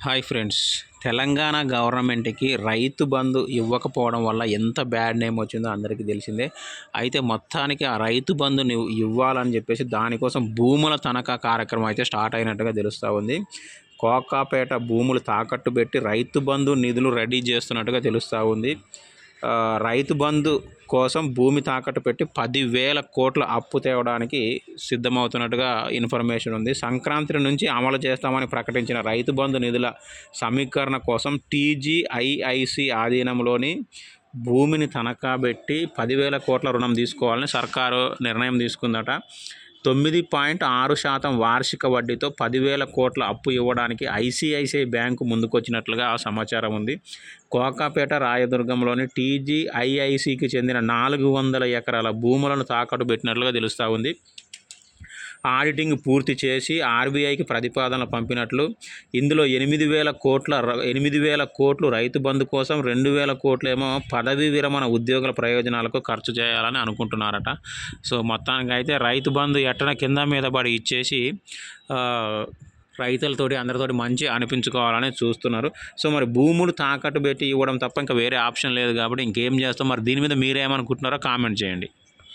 Hi friends. Telangana గవర్నమెంట్‌కి రైతు బంధు ఇవ్వకపోవడం వల్ల ఎంత బ్యాడ్ నేమ్ వచ్చిందో అందరికీ తెలిసిందే. అయితే మొత్తానికి ఆ రైతు బంధుని ఇవ్వాలని చెప్పేసి దానికోసం భూముల తనఖా కార్యక్రమం అయితే స్టార్ట్ అయినట్టుగా తెలుస్తూ ఉంది. కోకాపేట భూములు తాకట్టు పెట్టి రైతు బంధు నిధులు రెడీ చేస్తున్నట్టుగా తెలుస్తూ ఉంది. రైతు బంధు కోసం భూమి తాకట్టు పెట్టి 10,000 కోట్ల అప్పు తేవడానికి సిద్ధమవుతున్నట్టుగా ఇన్ఫర్మేషన్ ఉంది. సంక్రాంతి నుంచి అమలు చేస్తామని ప్రకటించిన రైతు బంధు నిధుల సమీకరణ కోసం టీజీఐఐసి ఆధీనంలోని భూమిని తనఖా పెట్టి 10,000 కోట్ల రుణం తీసుకోవాలని సర్కారు నిర్ణయం తీసుకుందట. 9.6% వార్షిక వడ్డీతో 10,000 కోట్ల అప్పు ఇవ్వడానికి ఐసిఐసిఐ బ్యాంకు ముందుకొచ్చినట్లుగా సమాచారం ఉంది. కోకాపేట రాయదుర్గంలోని టీజీఐఐసికి చెందిన 400 ఎకరాల భూములను తాకట్టు పెట్టినట్లుగా తెలుస్తూ ఉంది. ఆడిటింగ్ పూర్తి చేసి ఆర్బీఐకి ప్రతిపాదనలు పంపినట్లు, ఇందులో 8,000 కోట్లు రైతు బంధు కోసం, 2,000 కోట్లేమో పదవీ విరమణ ఉద్యోగుల ప్రయోజనాలకు ఖర్చు చేయాలని అనుకుంటున్నారట. సో మొత్తానికి అయితే రైతు బంధు ఎట్టన కింద మీద పడి ఇచ్చేసి రైతులతోటి అందరితోటి మంచి అనిపించుకోవాలని చూస్తున్నారు. సో మరి భూములు తాకట్టు పెట్టి ఇవ్వడం తప్ప ఇంకా వేరే ఆప్షన్ లేదు కాబట్టి ఇంకేం చేస్తాం. మరి దీని మీద మీరేమనుకుంటున్నారో కామెంట్ చేయండి.